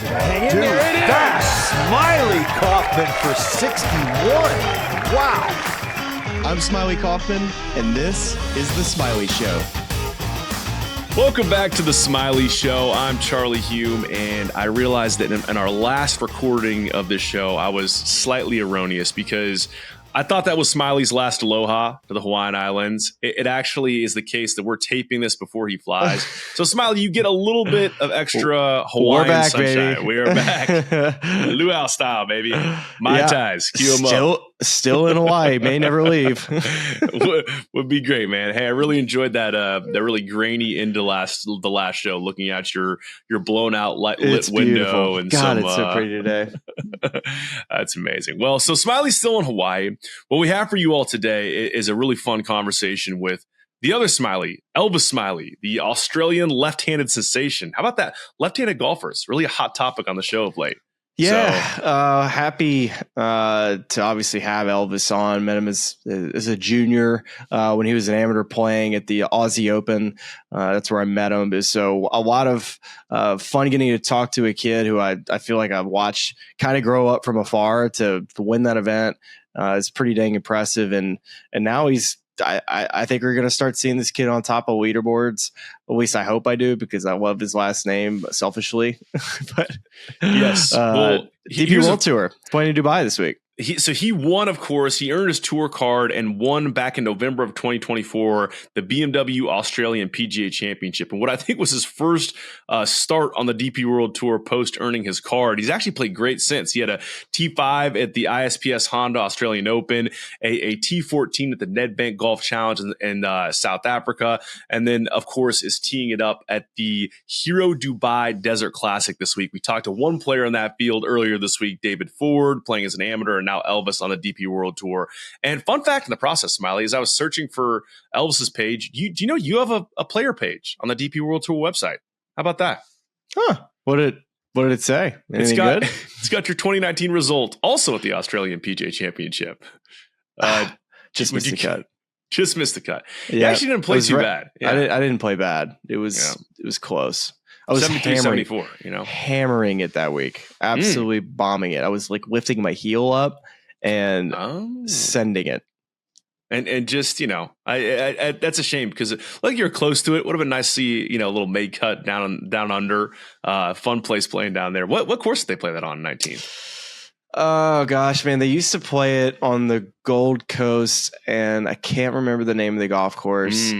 Hang in there, it is! Smylie Kaufman for 61. Wow. I'm Smylie Kaufman, and this is The Smylie Show. Welcome back to The Smylie Show. I'm Charlie Hulme, and I realized that in our last recording of this show, I was slightly erroneous because I thought that was Smiley's last aloha to the Hawaiian Islands. It actually is the case that we're taping this before he flies. So, Smiley, you get a little bit of extra Hawaiian back, sunshine. baby. We are back. Luau style, baby. Mai tais. Cue 'em up. Still in Hawaii. May never leave. would be great, man. Hey, I really enjoyed that really grainy into the last show, looking at your blown out lit window and God, it's so pretty today. That's amazing. Well, so Smiley's still in Hawaii. What we have for you all today is a really fun conversation with the other Smylie, Elvis SMYLIE, the Australian left-handed sensation. How about that? Left-handed golfers, really a hot topic on the show of late. Yeah, happy to obviously have Elvis on. Met him as a junior when he was an amateur playing at the Aussie Open. That's where I met him. So a lot of fun getting to talk to a kid who I feel like I've watched kind of grow up from afar to win that event. It's pretty dang impressive. And now I think we're going to start seeing this kid on top of leaderboards. At least I hope I do, because I love his last name selfishly. But yes, DP World Tour playing in Dubai this week. He won, of course. He earned his tour card and won back in November of 2024 the BMW Australian PGA Championship. And what I think was his first start on the DP World Tour post earning his card. He's actually played great since. He had a T5 at the ISPS Honda Australian Open, a T14 at the Nedbank Golf Challenge in South Africa, and then, of course, is teeing it up at the Hero Dubai Desert Classic this week. We talked to one player in that field earlier this week, David Ford, playing as an amateur, and now Elvis on the DP World Tour. And fun fact in the process, Smylie, as I was searching for Elvis's page, do you know you have a player page on the DP World Tour website? How about that? Huh. What did it say? It's got your 2019 result also at the Australian PGA Championship. Just missed the cut. Just missed the cut. Yeah, you actually didn't play too bad. Yeah. I didn't play bad. It was close. I was 74, hammering it that week. Absolutely bombing it. I was like lifting my heel up and sending it. And just, I that's a shame, because like you're close to it. Would have been nice to see, a little made cut down under. Fun place playing down there. What course did they play that on in 19? Oh gosh, man. They used to play it on the Gold Coast, and I can't remember the name of the golf course.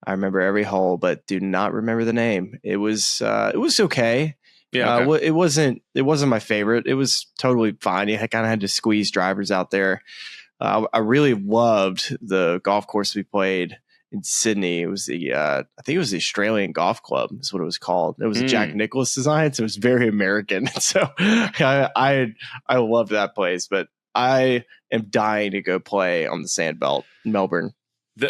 I remember every hole, but do not remember the name. It was okay. Yeah, okay. It wasn't my favorite. It was totally fine. You kind of had to squeeze drivers out there. I really loved the golf course we played in Sydney. It was I think it was the Australian Golf Club is what it was called. It was a Jack Nicklaus design, so it was very American. So I loved that place, but I am dying to go play on the Sandbelt in Melbourne.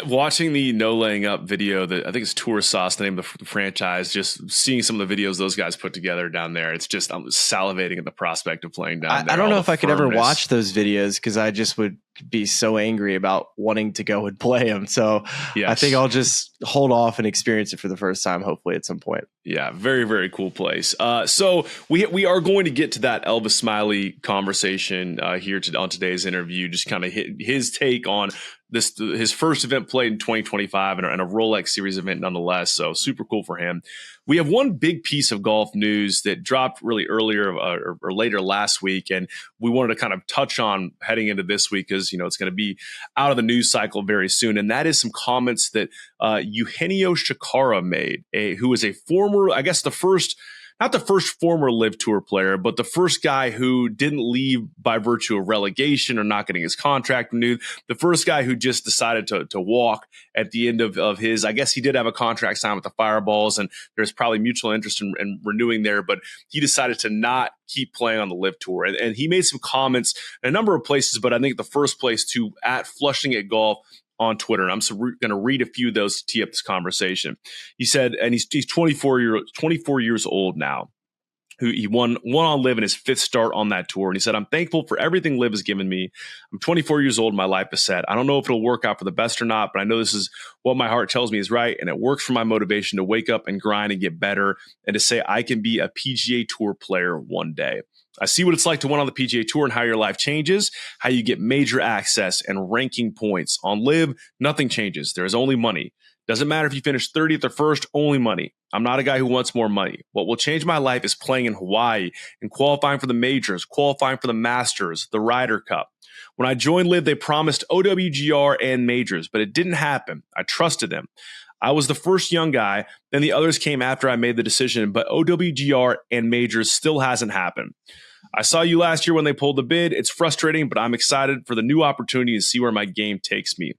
Watching the No Laying Up video, that I think it's Tour Sauce, the name of the franchise, just seeing some of the videos those guys put together down there, it's just, I'm salivating at the prospect of playing down there. I don't know if I could ever watch those videos, because I just would be so angry about wanting to go and play them. So yes. I think I'll just hold off and experience it for the first time, hopefully at some point. Yeah, very, very cool place. So we are going to get to that Elvis SMYLIE conversation here on today's interview, just kind of his take on his first event played in 2025 and a Rolex Series event nonetheless. So super cool for him. We have one big piece of golf news that dropped really earlier or later last week, and we wanted to kind of touch on heading into this week, because it's going to be out of the news cycle very soon. And that is some comments that Eugenio Chacarra made, who is a former, I guess not the first former Live Tour player, but the first guy who didn't leave by virtue of relegation or not getting his contract renewed. The first guy who just decided to walk at the end of his, I guess he did have a contract signed with the Fireballs, and there's probably mutual interest in renewing there, but he decided to not keep playing on the Live Tour. And he made some comments in a number of places, but I think the first place to at Flushing at Golf on Twitter, and I'm going to read a few of those to tee up this conversation. He said, and he's 24 years old now. who he won on LIV in his 5th start on that tour. And he said, I'm thankful for everything LIV has given me. I'm 24 years old. My life is set. I don't know if it'll work out for the best or not, but I know this is what my heart tells me is right. And it works for my motivation to wake up and grind and get better and to say I can be a PGA Tour player one day. I see what it's like to win on the PGA Tour and how your life changes, how you get major access and ranking points. On LIV, nothing changes. There is only money. Doesn't matter if you finish 30th or 1st, only money. I'm not a guy who wants more money. What will change my life is playing in Hawaii and qualifying for the majors, qualifying for the Masters, the Ryder Cup. When I joined LIV, they promised OWGR and majors, but it didn't happen. I trusted them. I was the first young guy, then the others came after I made the decision, but OWGR and majors still hasn't happened. I saw you last year when they pulled the bid. It's frustrating, but I'm excited for the new opportunity to see where my game takes me.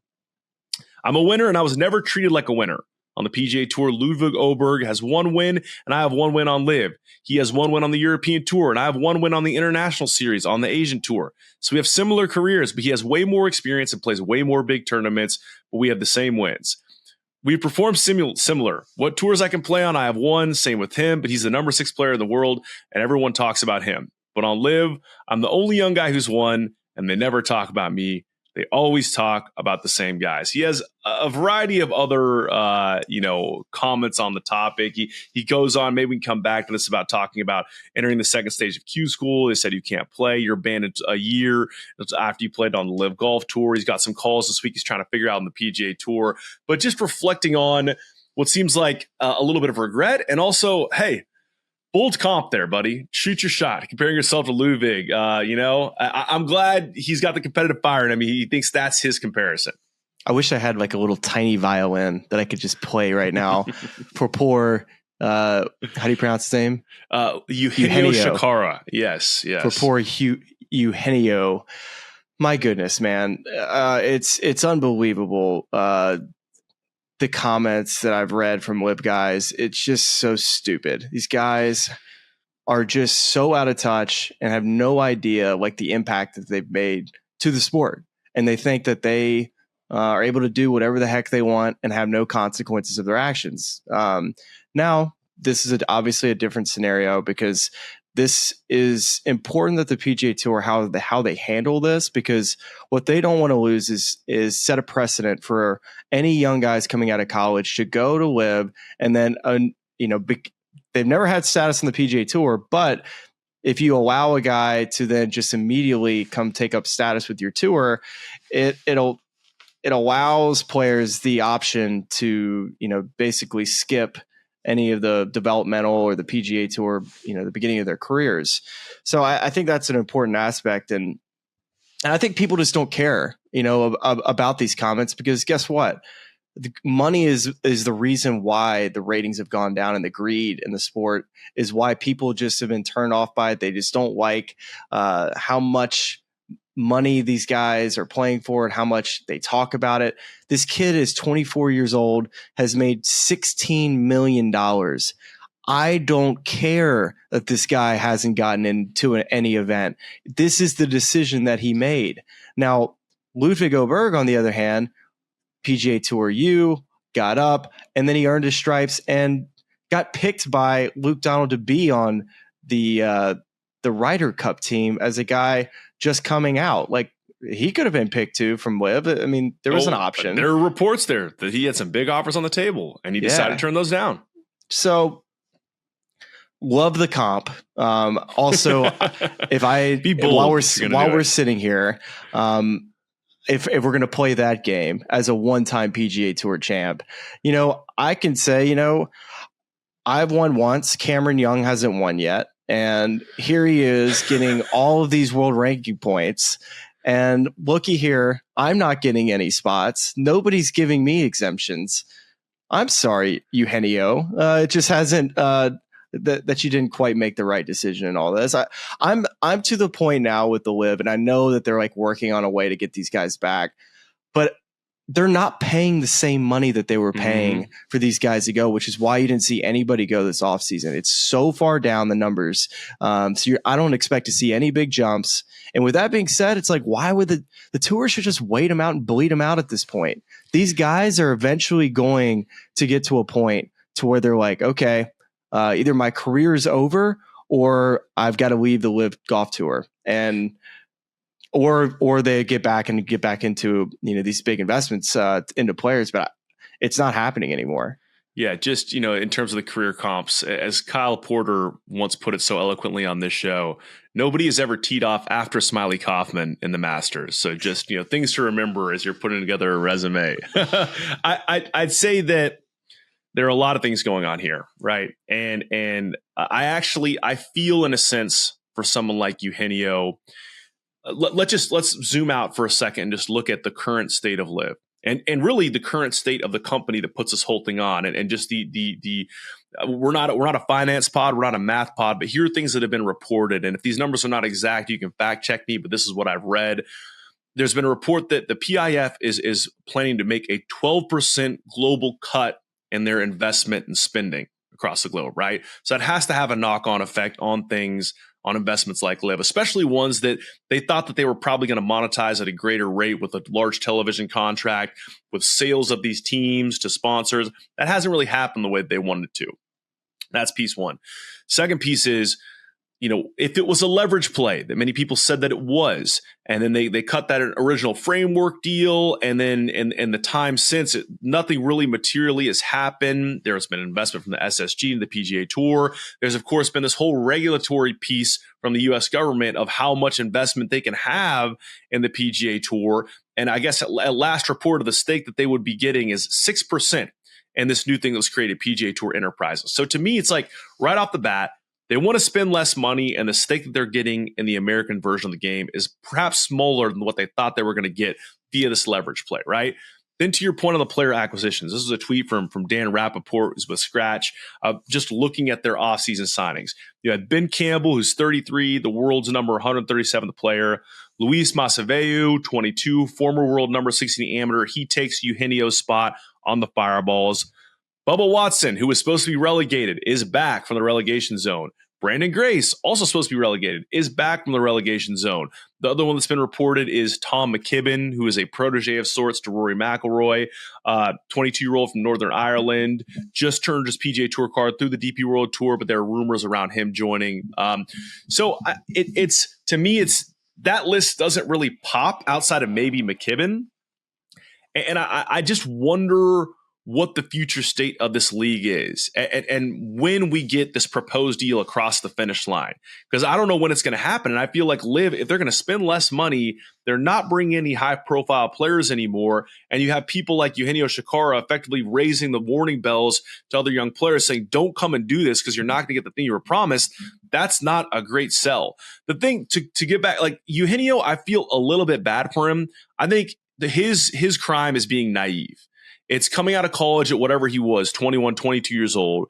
I'm a winner, and I was never treated like a winner. On the PGA Tour, Ludwig Oberg has 1 win, and I have 1 win on LIV. He has 1 win on the European Tour, and I have 1 win on the International Series on the Asian Tour. So we have similar careers, but he has way more experience and plays way more big tournaments, but we have the same wins. We perform similar. What tours I can play on, I have 1. Same with him, but he's the number 6 player in the world, and everyone talks about him. But on LIV, I'm the only young guy who's won, and they never talk about me. They always talk about the same guys. He has a variety of other, comments on the topic. He goes on. Maybe we can come back to this about talking about entering the 2nd stage of Q School. They said you can't play. You're banned a year after you played on the LIV Golf Tour. He's got some calls this week. He's trying to figure out on the PGA Tour. But just reflecting on what seems like a little bit of regret, and also, hey, bold comp there, buddy. Shoot your shot. Comparing yourself to Ludwig. I'm glad he's got the competitive fire in him. He thinks that's his comparison. I wish I had like a little tiny violin that I could just play right now for poor, how do you pronounce his name? Eugenio Chacarra. Yes. For poor Eugenio. My goodness, man. It's unbelievable. The comments that I've read from LIV guys, it's just so stupid. These guys are just so out of touch and have no idea like the impact that they've made to the sport. And they think that they are able to do whatever the heck they want and have no consequences of their actions. Now, this is obviously a different scenario because this is important that the PGA Tour, how they handle this, because what they don't want to lose is set a precedent for any young guys coming out of college to go to LIV and then, they've never had status on the PGA Tour, but if you allow a guy to then just immediately come take up status with your tour, it allows players the option to, basically skip any of the developmental or the PGA Tour, the beginning of their careers. So I think that's an important aspect. And I think people just don't care, about these comments, because guess what? The money is the reason why the ratings have gone down, and the greed in the sport is why people just have been turned off by it. They just don't like how much money these guys are playing for and how much they talk about it. This kid is 24 years old, has made $16 million. I don't care that this guy hasn't gotten into any event. This is the decision that he made. Now, Ludwig Oberg, on the other hand, PGA Tour U, got up, and then he earned his stripes and got picked by Luke Donald to be on the Ryder Cup team as a guy just coming out. Like, he could have been picked too from LIV. I mean, there was an option. There are reports there that he had some big offers on the table, and he decided to turn those down. So, love the comp. Also, if I be bold while we're sitting here, if we're going to play that game as a one-time PGA Tour champ, I can say, I've won once. Cameron Young hasn't won yet. And here he is getting all of these world ranking points. And looky here, I'm not getting any spots. Nobody's giving me exemptions. I'm sorry, Eugenio. It just hasn't that you didn't quite make the right decision in all this. I'm to the point now with the LIV, and I know that they're like working on a way to get these guys back, but they're not paying the same money that they were paying for these guys to go, which is why you didn't see anybody go this offseason. It's so far down the numbers. I don't expect to see any big jumps. And with that being said, it's like, why would the tour should just wait them out and bleed them out at this point? These guys are eventually going to get to a point to where they're like, okay, either my career is over or I've got to leave the Live Golf Tour, and or they get back into these big investments into players, but it's not happening anymore. Yeah, just, in terms of the career comps, as Kyle Porter once put it so eloquently on this show, nobody has ever teed off after Smylie Kaufman in the Masters. So just, things to remember as you're putting together a resume. I'd say that there are a lot of things going on here, right? And I feel, in a sense, for someone like Eugenio, let's zoom out for a second and just look at the current state of Live. And really the current state of the company that puts this whole thing on, and just the we're not a finance pod, we're not a math pod, but here are things that have been reported. And if these numbers are not exact, you can fact check me, but this is what I've read. There's been a report that the PIF is planning to make a 12% global cut in their investment and spending across the globe, right? So it has to have a knock-on effect on things, on investments like Live, especially ones that they thought that they were probably going to monetize at a greater rate with a large television contract, with sales of these teams to sponsors. That hasn't really happened the way they wanted it to. That's piece one. Second piece is, if it was a leverage play that many people said that it was, and then they cut that original framework deal, and then in the time since, nothing really materially has happened. There's been investment from the SSG and the PGA Tour. There's, of course, been this whole regulatory piece from the U.S. government of how much investment they can have in the PGA Tour. And I guess at last report of the stake that they would be getting is 6%. And this new thing that was created, PGA Tour Enterprises. So to me, it's like right off the bat, they want to spend less money, and the stake that they're getting in the American version of the game is perhaps smaller than what they thought they were going to get via this leverage play, right? Then to your point on the player acquisitions, this is a tweet from Dan Rappaport, who's with Scratch, just looking at their offseason signings. You had Ben Campbell, who's 33, the world's number 137th player. Luis Masaveu, 22, former world number 16 amateur. He takes Eugenio's spot on the Fireballs. Bubba Watson, who was supposed to be relegated, is back from the relegation zone. Brandon Grace, also supposed to be relegated, is back from the relegation zone. The other one that's been reported is Tom McKibben, who is a protege of sorts to Rory McIlroy, 22-year-old from Northern Ireland, just turned his PGA Tour card through the DP World Tour, but there are rumors around him joining. It's to me, that list doesn't really pop outside of maybe McKibben. And I just wonder what the future state of this league is, and when we get this proposed deal across the finish line, because I don't know when it's going to happen. And I feel like Live, if they're going to spend less money, they're not bringing any high profile players anymore. And you have people like Eugenio Chacarra effectively raising the warning bells to other young players saying, don't come and do this because you're not going to get the thing you were promised. That's not a great sell. The thing to get back, like Eugenio, I feel a little bit bad for him. I think his crime is being naive. It's coming out of college at whatever he was, 21, 22 years old.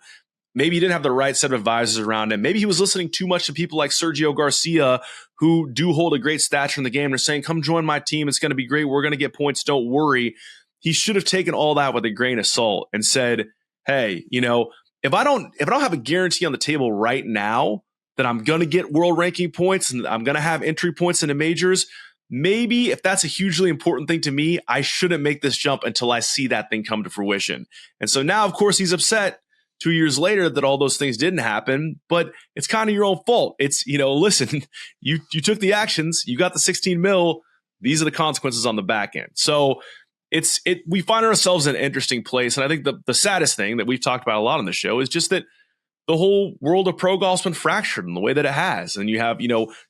Maybe he didn't have the right set of advisors around him. Maybe he was listening too much to people like Sergio Garcia, who do hold a great stature in the game. They're saying, come join my team. It's going to be great. We're going to get points. Don't worry. He should have taken all that with a grain of salt and said, hey, if I don't have a guarantee on the table right now that I'm going to get world ranking points and I'm going to have entry points into majors, maybe if that's a hugely important thing to me, I shouldn't make this jump until I see that thing come to fruition. And so now, of course, he's upset 2 years later that all those things didn't happen, but it's kind of your own fault. It's, listen, you took the actions, you got the 16 mil. These are the consequences on the back end. So we find ourselves in an interesting place. And I think the saddest thing that we've talked about a lot on the show is just that the whole world of pro golf's been fractured in the way that it has. And you have,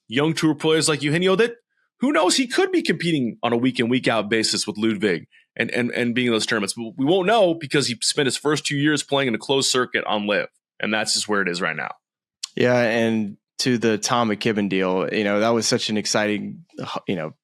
young tour players like Eugenio that, who knows, he could be competing on a week in, week out basis with Ludwig and being in those tournaments. But we won't know because he spent his first 2 years playing in a closed circuit on Live. And that's just where it is right now. Yeah. And to the Tom McKibben deal, that was such an exciting,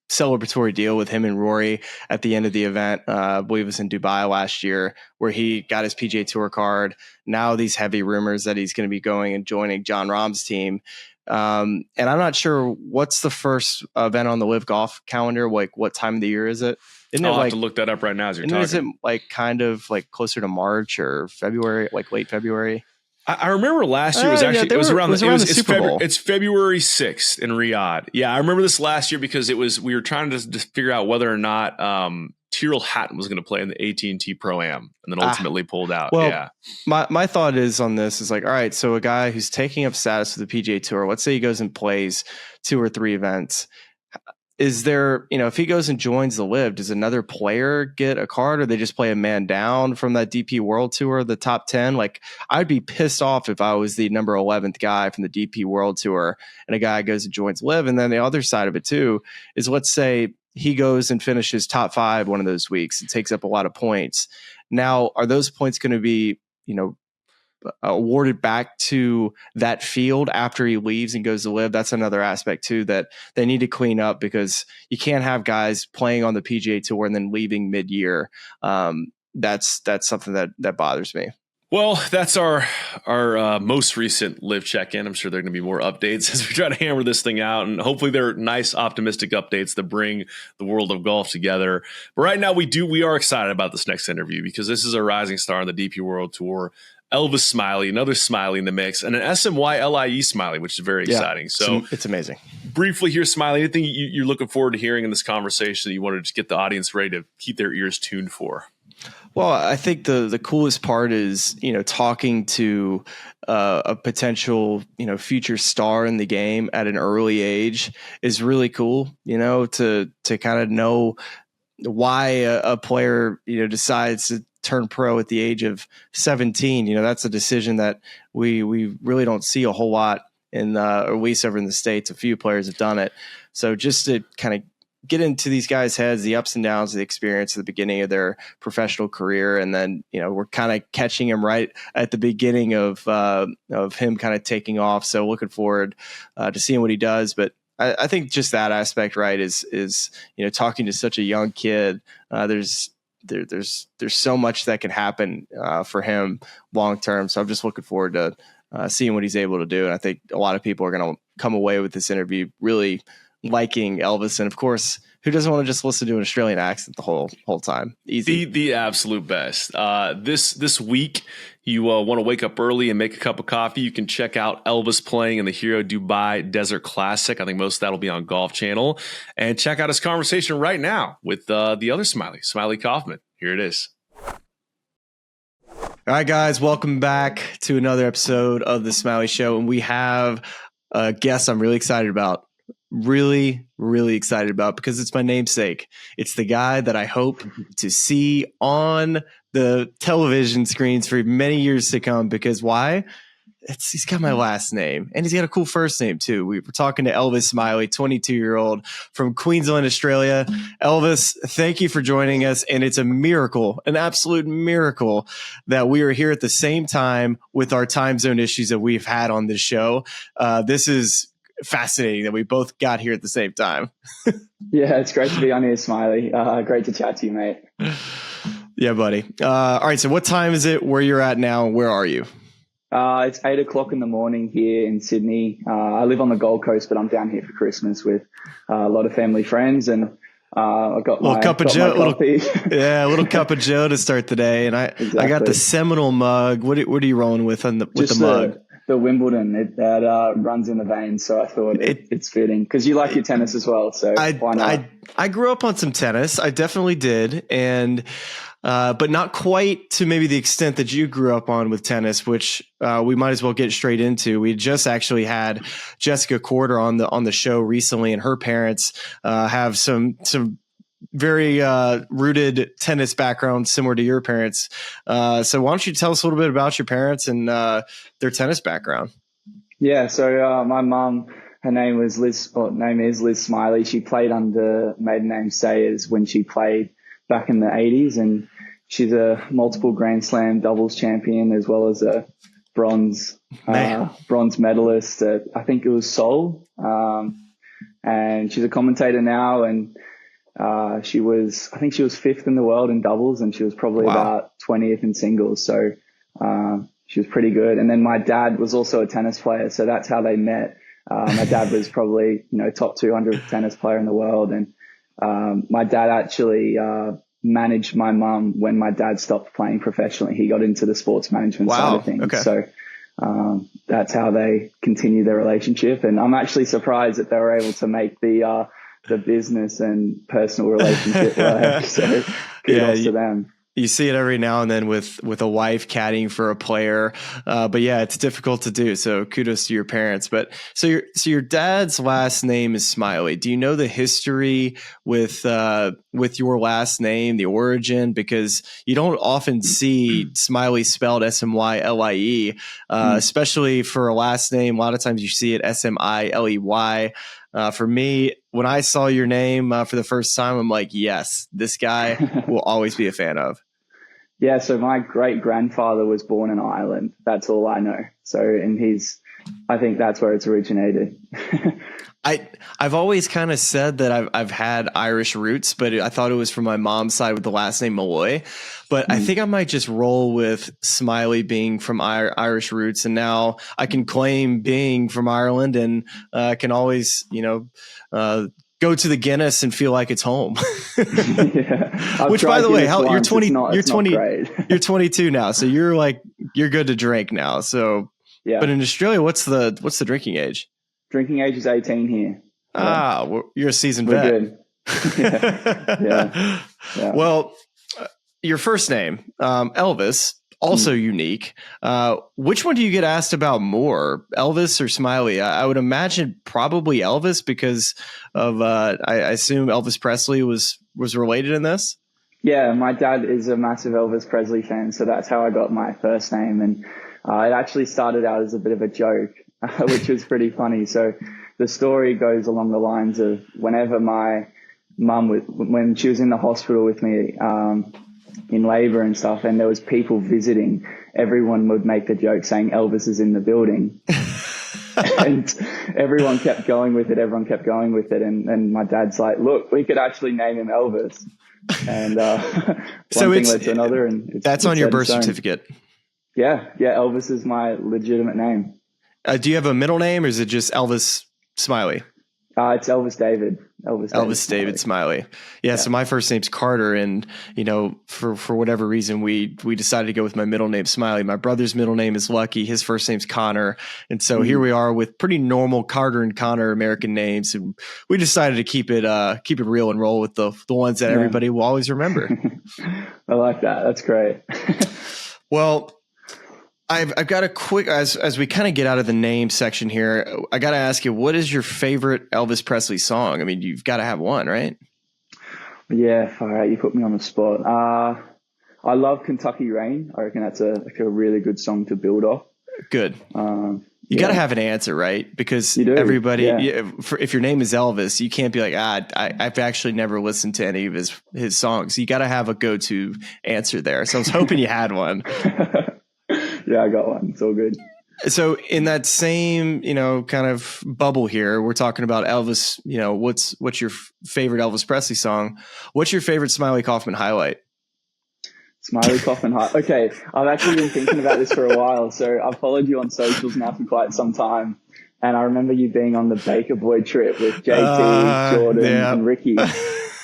celebratory deal with him and Rory at the end of the event. I believe it was in Dubai last year, where he got his PGA Tour card. Now these heavy rumors that he's going to be going and joining John Rahm's team. And I'm not sure what's the first event on the Live Golf calendar. Like, what time of the year is it? I'll have to look that up right now as you're talking. Is it kind of closer to March or February, like late February? I remember last year was actually it was around the Super Bowl. It's February 6th in Riyadh. Yeah, I remember this last year because we were trying to figure out whether or not Tyrrell Hatton was going to play in the AT&T Pro-Am and then ultimately pulled out. Well, yeah. My thought is on this is like, all right, so a guy who's taking up status for the PGA Tour, let's say he goes and plays 2 or 3 events. Is there, if he goes and joins the LIV, does another player get a card, or they just play a man down from that DP World Tour, the top 10? Like, I'd be pissed off if I was the number 11th guy from the DP World Tour and a guy goes and joins LIV. And then the other side of it too is, let's say he goes and finishes top 5 one of those weeks and takes up a lot of points. Now, are those points going to be, awarded back to that field after he leaves and goes to LIV? That's another aspect too that they need to clean up, because you can't have guys playing on the PGA Tour and then leaving mid-year. That's something that bothers me. Well, that's our most recent LIV check-in. I'm sure there are going to be more updates as we try to hammer this thing out, and hopefully they're nice, optimistic updates that bring the world of golf together. But right now, we are excited about this next interview, because this is a rising star on the DP World Tour, Elvis SMYLIE, another SMYLIE in the mix, and an SMYLIE SMYLIE, which is very exciting. So it's amazing. Briefly here, SMYLIE, anything you're looking forward to hearing in this conversation that you want to just get the audience ready to keep their ears tuned for? Well, I think the coolest part is, talking to a potential, future star in the game at an early age is really cool, to kind of know why a player, decides to turn pro at the age of 17. That's a decision that we really don't see a whole lot in, or at least over in the States. A few players have done it. So just to kind of get into these guys' heads, the ups and downs of the experience at the beginning of their professional career. And then, we're kind of catching him right at the beginning of him kind of taking off. So looking forward to seeing what he does. But I think just that aspect, right, is talking to such a young kid. There's so much that can happen for him long term. So I'm just looking forward to seeing what he's able to do. And I think a lot of people are going to come away with this interview really liking Elvis. And of course, who doesn't want to just listen to an Australian accent the whole time? Easy. The absolute best. This week, you want to wake up early and make a cup of coffee, you can check out Elvis playing in the Hero Dubai Desert Classic. I think most of that will be on Golf Channel. And check out his conversation right now with the other SMYLIE, Smylie Kaufman. Here it is. All right, guys, welcome back to another episode of the SMYLIE Show. And we have a guest I'm really excited about. Really, really excited about, because it's my namesake. It's the guy that I hope to see on the television screens for many years to come. Because why? He's got my last name, and he's got a cool first name too. We were talking to Elvis SMYLIE, 22-year-old from Queensland, Australia. Elvis, thank you for joining us. And it's a miracle, an absolute miracle, that we are here at the same time with our time zone issues that we've had on this show. This is fascinating that we both got here at the same time. Yeah, it's great to be on here, SMYLIE. Great to chat to you, mate. Yeah, buddy. All right, so what time is it where you're at now? Where are you? It's 8 o'clock in the morning here in Sydney. I live on the Gold Coast, but I'm down here for Christmas with a lot of family friends, and I got my cup of Joe, a little cup of Joe to start the day. And I got the Seminole mug. What are you rolling with with the mug? The Wimbledon, that runs in the veins, so I thought it's fitting, because you like your tennis as well. So why not? I grew up on some tennis. I definitely did, and but not quite to maybe the extent that you grew up on with tennis, which we might as well get straight into. We just actually had Jessica Corder on the show recently, and her parents have some very rooted tennis background similar to your parents. So why don't you tell us a little bit about your parents and their tennis background? Yeah, so my mum, her name is Liz SMYLIE. She played under maiden name Sayers when she played back in the 80s, and she's a multiple Grand Slam doubles champion, as well as a bronze medalist at, I think it was Seoul. And she's a commentator now, and I think she was 5th in the world in doubles, and she was probably about 20th in singles. So she was pretty good. And then my dad was also a tennis player, so that's how they met. My dad was probably, top 200 tennis player in the world. And my dad actually managed my mum when my dad stopped playing professionally. He got into the sports management side of things. Okay. So that's how they continued their relationship. And I'm actually surprised that they were able to make the the business and personal relationship work. So kudos to them. You see it every now and then with a wife caddying for a player. But yeah, it's difficult to do. So kudos to your parents. But so your dad's last name is Smylie. Do you know the history with your last name, the origin? Because you don't often see Smylie spelled SMYLIE, especially for a last name. A lot of times you see it SMILEY. For me, when I saw your name for the first time, I'm like, yes, this guy will always be a fan of. Yeah, so my great grandfather was born in Ireland. That's all I know. So, and I think that's where it's originated. I've always kind of said that I've had Irish roots, but I thought it was from my mom's side with the last name Malloy. But I think I might just roll with Smylie being from Irish roots, and now I can claim being from Ireland, and can always, go to the Guinness and feel like it's home. Which, by the way, you're 20, you're 22 now, so you're good to drink now. So, yeah. But in Australia, what's the drinking age? Drinking age is 18 here. Well, you're a seasoned vet. Good. Yeah. Well, your first name, Elvis, also unique. Which one do you get asked about more, Elvis or Smylie? I would imagine probably Elvis because of I assume Elvis Presley was related in this. Yeah, my dad is a massive Elvis Presley fan, so that's how I got my first name, and it actually started out as a bit of a joke, which was pretty funny. So the story goes along the lines of whenever my mum, when she was in the hospital with me in labor and stuff, and there was people visiting, everyone would make the joke saying Elvis is in the building. And everyone kept going with it. And my dad's like, look, we could actually name him Elvis. And one thing led to another. And that's on your birth certificate. Yeah. Elvis is my legitimate name. Do you have a middle name, or is it just Elvis Smylie? It's Elvis David. Elvis David Smylie. Yeah. So my first name's Carter, and for whatever reason we decided to go with my middle name Smylie. My brother's middle name is Lucky. His first name's Connor, and so here we are with pretty normal Carter and Connor American names, and we decided to keep it real and roll with the ones that everybody will always remember. I like that. That's great. Well, I've got a quick, as we kind of get out of the name section here, I got to ask you, what is your favorite Elvis Presley song? I mean, you've got to have one, right? Yeah, all right, you put me on the spot. I love Kentucky Rain. I reckon that's a really good song to build off. Good. You got to have an answer, right? Because everybody, if your name is Elvis, you can't be like, I've actually never listened to any of his songs. You got to have a go-to answer there. So I was hoping you had one. Yeah, I got one. It's all good. So in that same, kind of bubble here, we're talking about Elvis, what's your favorite Elvis Presley song? What's your favorite Smylie Kaufman highlight? Smylie Kaufman highlight. Okay. I've actually been thinking about this for a while. So I've followed you on socials now for quite some time. And I remember you being on the Baker Boy trip with JT, Jordan, and Ricky.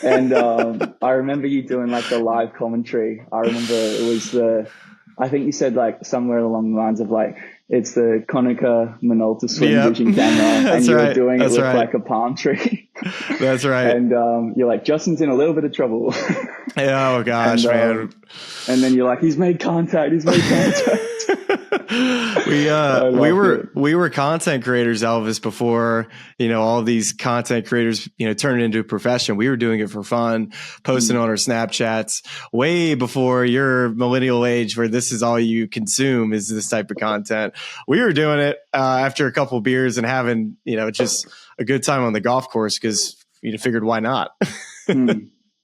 And I remember you doing like the live commentary. I remember it was I think you said like somewhere along the lines of like, it's the Konica Minolta Swing Vision camera, and you were doing it with like a palm tree. That's right. And you're like, Justin's in a little bit of trouble. Oh gosh, man. And then you're like, he's made contact. We were content creators, Elvis, before all these content creators turned into a profession. We were doing it for fun, posting on our Snapchats way before your millennial age, where this is all you consume is this type of content. We were doing it after a couple of beers and having just a good time on the golf course because figured why not.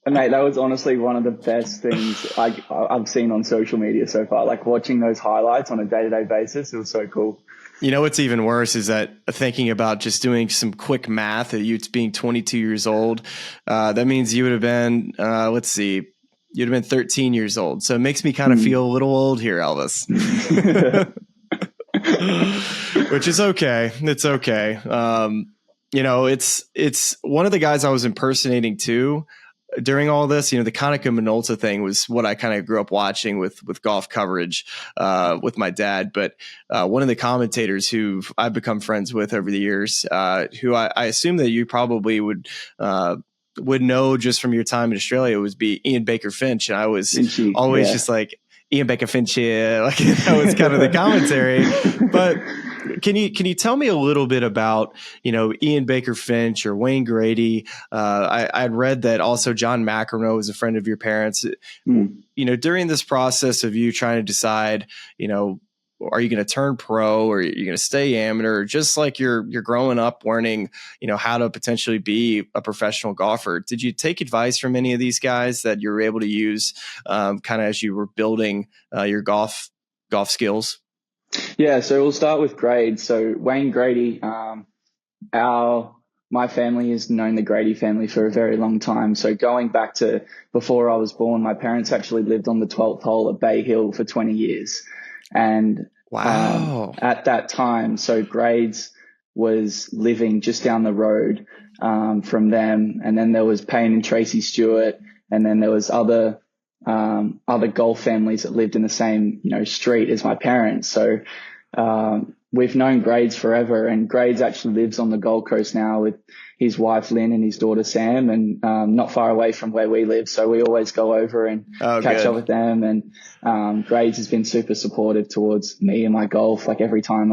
And mate, that was honestly one of the best things I've seen on social media so far. Like watching those highlights on a day-to-day basis, it was so cool. What's even worse is that thinking about just doing some quick math at you being 22 years old, that means you would have been, you'd have been 13 years old. So it makes me kind of feel a little old here, Elvis. Which is okay. It's okay. It's one of the guys I was impersonating too. during all this, the Konica Minolta thing was what I kind of grew up watching with golf coverage with my dad. But one of the commentators who I've become friends with over the years, who I assume that you probably would know just from your time in Australia, would be Ian Baker Finch. And I was always just like, Ian Baker Finch here. Like, that was kind of the commentary. But can you tell me a little bit about, Ian Baker Finch or Wayne Grady? I'd read that also John McEnroe was a friend of your parents. During this process of you trying to decide, are you going to turn pro, or are you going to stay amateur? Just like you're growing up learning, how to potentially be a professional golfer. Did you take advice from any of these guys that you were able to use kind of as you were building your golf skills? Yeah, so we'll start with grades. So Wayne Grady, my family has known the Grady family for a very long time. So going back to before I was born, my parents actually lived on the 12th hole at Bay Hill for 20 years. And wow, at that time, so Grades was living just down the road from them. And then there was Payne and Tracy Stewart. And then there was other golf families that lived in the same, street as my parents. So we've known Grades forever, and Grades actually lives on the Gold Coast now with his wife Lynn and his daughter Sam, and not far away from where we live. So we always go over and catch up with them. And Grades has been super supportive towards me and my golf. Like every time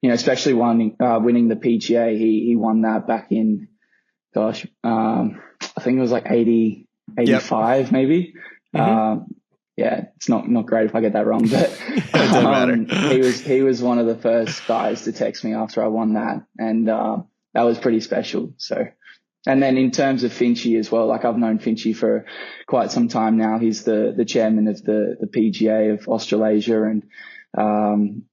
especially winning the PGA, he won that back in, I think it was like 80, 85 maybe. Yeah, it's not great if I get that wrong, but it doesn't matter. he was one of the first guys to text me after I won that, and that was pretty special. So, and then in terms of Finchy as well, like I've known Finchy for quite some time now. He's the chairman of the PGA of Australasia, and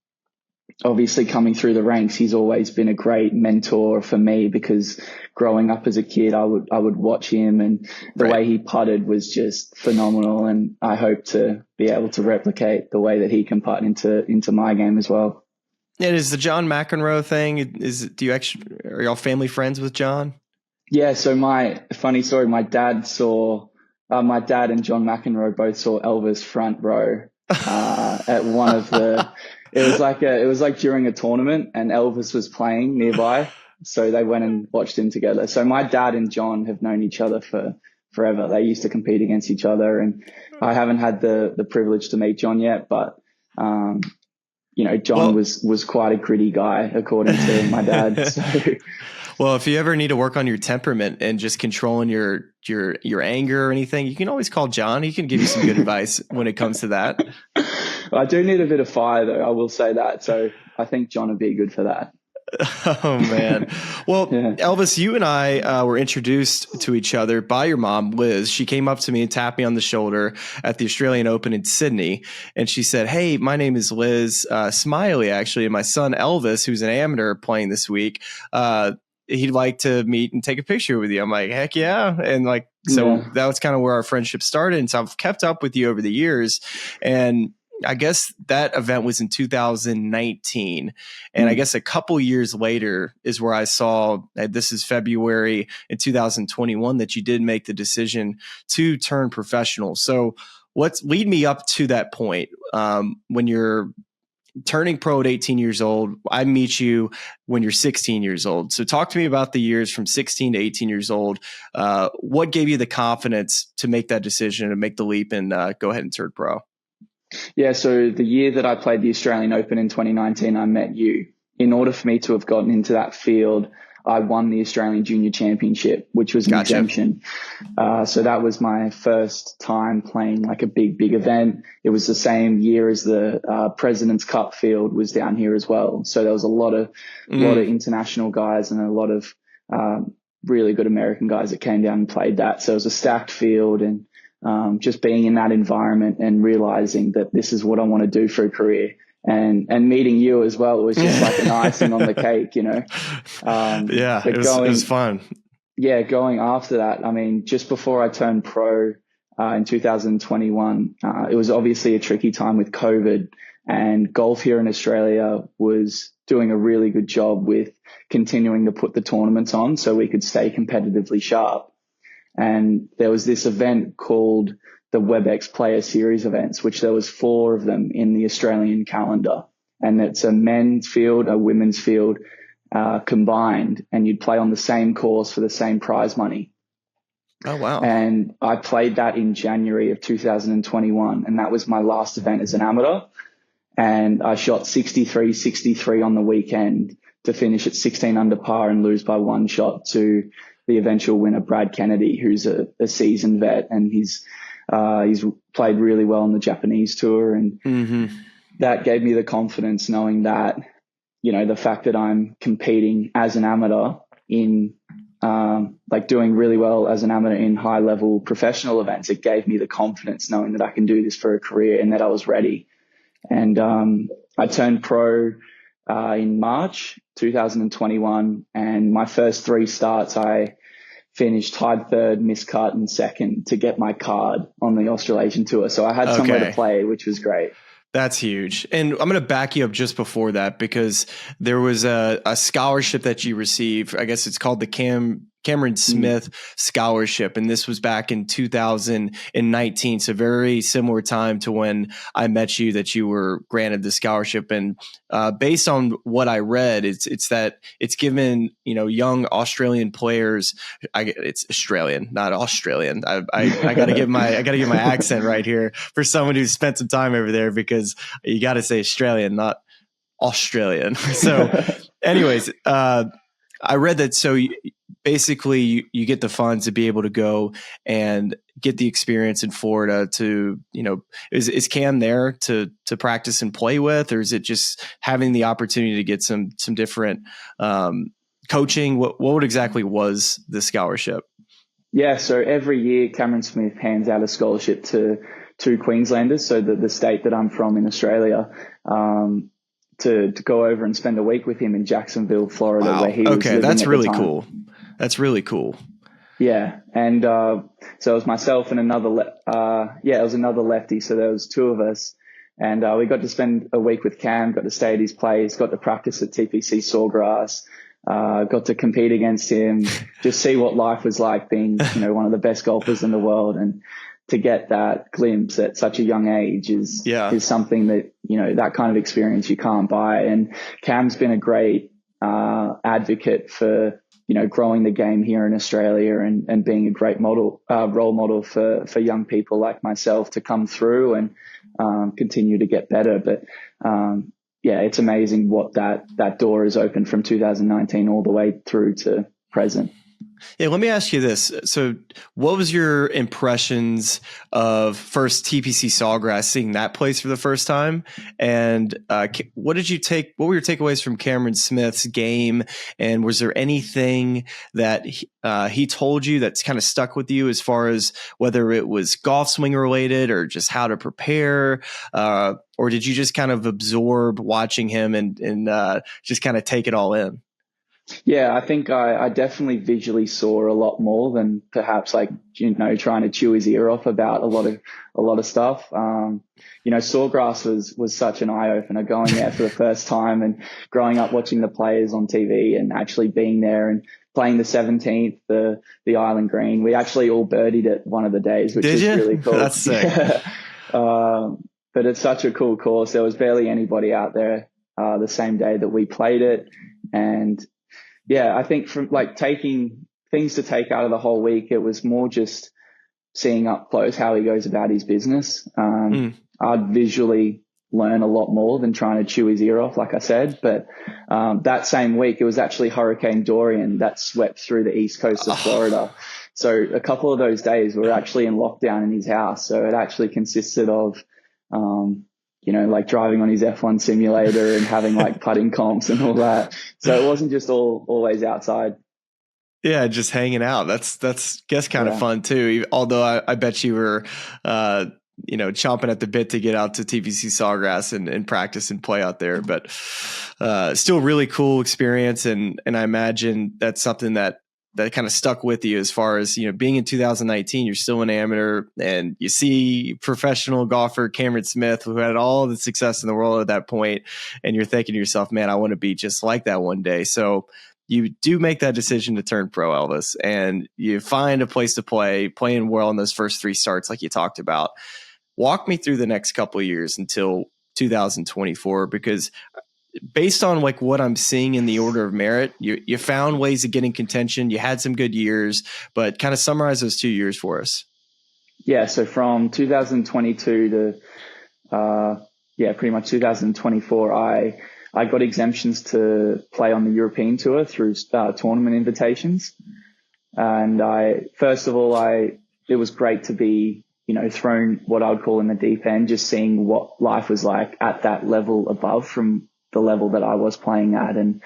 obviously coming through the ranks, he's always been a great mentor for me, because growing up as a kid, I would watch him, and the way he putted was just phenomenal. And I hope to be able to replicate the way that he can putt into my game as well. And is the John McEnroe thing, are y'all family friends with John? Yeah. So funny story, my dad and John McEnroe both saw Elvis front row at one of the. It was like during a tournament, and Elvis was playing nearby. So they went and watched him together. So my dad and John have known each other for forever. They used to compete against each other, and I haven't had the privilege to meet John yet, but, John was quite a gritty guy, according to my dad. So. Well, if you ever need to work on your temperament and just controlling your anger or anything, you can always call John. He can give you some good advice when it comes to that. I do need a bit of fire, though. I will say that. So I think John would be good for that. Oh, man. Well, yeah. Elvis, you and I were introduced to each other by your mom, Liz. She came up to me and tapped me on the shoulder at the Australian Open in Sydney. And she said, "Hey, my name is Liz Smylie, actually. And my son, Elvis, who's an amateur playing this week, he'd like to meet and take a picture with you." I'm like, heck yeah. And that was kind of where our friendship started. And so I've kept up with you over the years. And I guess that event was in 2019. And I guess a couple years later is where I saw, this is February in 2021, that you did make the decision to turn professional. So lead me up to that point when you're turning pro at 18 years old. I meet you when you're 16 years old. So talk to me about the years from 16 to 18 years old. What gave you the confidence to make that decision and make the leap and go ahead and turn pro? Yeah, so the year that I played the Australian Open in 2019, I met you. In order for me to have gotten into that field, I won the Australian Junior Championship, which was an exemption. So that was my first time playing like a big event. It was the same year as the President's Cup field was down here as well. So there was a lot of international guys and a lot of really good American guys that came down and played that. So it was a stacked field, and just being in that environment and realizing that this is what I want to do for a career, and meeting you as well was just like an icing on the cake, It was fun. Yeah. Going after that, I mean, just before I turned pro, in 2021, it was obviously a tricky time with COVID, and golf here in Australia was doing a really good job with continuing to put the tournaments on so we could stay competitively sharp. And there was this event called the WebEx Player Series events, which there was 4 of them in the Australian calendar. And it's a men's field, a women's field, combined, and you'd play on the same course for the same prize money. Oh, wow. And I played that in January of 2021, and that was my last event as an amateur. And I shot 63 on the weekend to finish at 16 under par and lose by 1 shot to the eventual winner, Brad Kennedy, who's a seasoned vet, and he's played really well on the Japanese tour. And that gave me the confidence knowing that, you know, the fact that I'm competing as an amateur in, like doing really well as an amateur in high level professional events, it gave me the confidence knowing that I can do this for a career and that I was ready. And, I turned pro, in March 2021, and my first 3 starts, I finished tied 3rd, miscut, and 2nd to get my card on the Australian tour. So I had somewhere to play, which was great. That's huge. And I'm going to back you up just before that, because there was a scholarship that you received. I guess it's called the Cameron Smith Scholarship. And this was back in 2019. So very similar time to when I met you, that you were granted the scholarship. And based on what I read, it's that it's given, you know, young Australian players. It's Australian, not Australian. I got to get my accent right here for someone who's spent some time over there, because you got to say Australian, not Australian. So anyways, I read that. So basically you get the funds to be able to go and get the experience in Florida to, you know, is Cam there to practice and play with, or is it just having the opportunity to get some different coaching? What exactly was the scholarship? Yeah. So every year Cameron Smith hands out a scholarship to 2 Queenslanders. So the state that I'm from in Australia, to go over and spend a week with him in Jacksonville, Florida, wow. where he was living that's at really the time. cool. That's really cool. Yeah. And, so it was myself and another, it was another lefty. So there was 2 of us, and, we got to spend a week with Cam, got to stay at his place, got to practice at TPC Sawgrass, got to compete against him, just see what life was like being, you know, one of the best golfers in the world. And to get that glimpse at such a young age is something that, you know, that kind of experience you can't buy. And Cam's been a great, advocate for, you know, growing the game here in Australia and being a great role model for young people like myself to come through and, continue to get better. But, it's amazing what that door is open from 2019 all the way through to present. Yeah, let me ask you this. So what was your impressions of first TPC Sawgrass, seeing that place for the first time? And what were your takeaways from Cameron Smith's game? And was there anything that he told you that's kind of stuck with you, as far as whether it was golf swing related or just how to prepare? Or did you just kind of absorb watching him and just kind of take it all in? Yeah, I think I definitely visually saw a lot more than perhaps, like, you know, trying to chew his ear off about a lot of stuff. You know, Sawgrass was such an eye opener, going there for the first time and growing up watching the players on TV and actually being there and playing the 17th, the Island Green. We actually all birdied it one of the days, which is really cool. That's sick. But it's such a cool course. There was barely anybody out there the same day that we played it. And yeah, I think from like taking things to take out of the whole week, it was more just seeing up close how he goes about his business. I'd visually learn a lot more than trying to chew his ear off, like I said. But that same week, it was actually Hurricane Dorian that swept through the east coast of Florida. So a couple of those days we were actually in lockdown in his house. So it actually consisted of, you know, like driving on his F1 simulator and having like putting comps and all that. So it wasn't just always outside. Yeah, just hanging out. That's kind of fun too. Although I bet you were, you know, chomping at the bit to get out to TPC Sawgrass and practice and play out there. But still really cool experience. And I imagine that's something that kind of stuck with you, as far as, you know, being in 2019, you're still an amateur and you see professional golfer Cameron Smith, who had all the success in the world at that point, and you're thinking to yourself, man, I want to be just like that one day. So you do make that decision to turn pro, Elvis, and you find a place to play, playing well in those first 3 starts like you talked about. Walk me through the next couple of years until 2024, because based on like what I'm seeing in the order of merit, you found ways to get in contention. You had some good years, but kind of summarize those 2 years for us. Yeah. So from 2022 to, pretty much 2024, I got exemptions to play on the European tour through tournament invitations. And it was great to be, thrown what I would call in the deep end, just seeing what life was like at that level above from the level that I was playing at. And,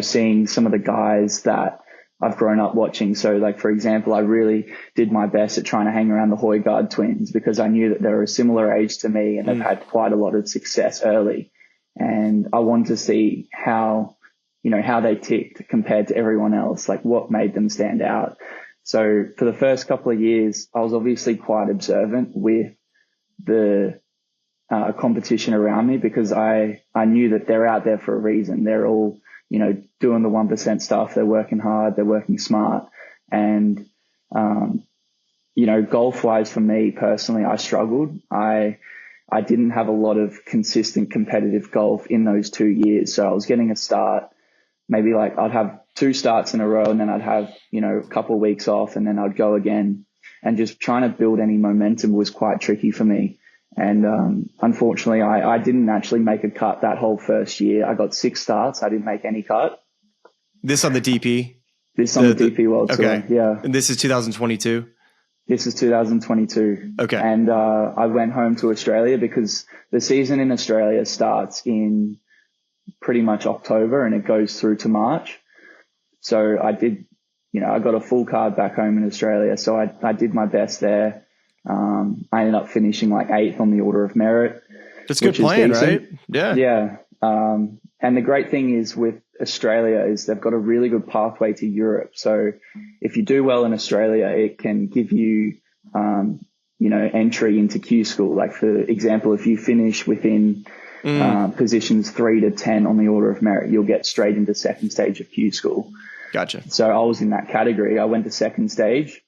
seeing some of the guys that I've grown up watching. So like, for example, I really did my best at trying to hang around the OWGR twins because I knew that they were a similar age to me and they've had quite a lot of success early. And I wanted to see how they ticked compared to everyone else, like what made them stand out. So for the first couple of years, I was obviously quite observant with the competition around me because I knew that they're out there for a reason. They're all, doing the 1% stuff. They're working hard. They're working smart. And, golf wise for me personally, I struggled. I didn't have a lot of consistent competitive golf in those 2 years. So I was getting a start, maybe like I'd have 2 starts in a row and then I'd have, a couple of weeks off and then I'd go again, and just trying to build any momentum was quite tricky for me. And, unfortunately I didn't actually make a cut that whole first year. I got 6 starts. I didn't make any cut. This on the DP? This on the DP World Tour. Yeah. And this is 2022? This is 2022. Okay. And I went home to Australia because the season in Australia starts in pretty much October and it goes through to March. So I did, I got a full card back home in Australia. So I did my best there. I ended up finishing like 8th on the order of merit. That's good playing, right? Yeah. Yeah. And the great thing is with Australia is they've got a really good pathway to Europe. So if you do well in Australia, it can give you, entry into Q school. Like for example, if you finish within positions 3 to 10 on the order of merit, you'll get straight into second stage of Q school. Gotcha. So I was in that category. I went to second stage.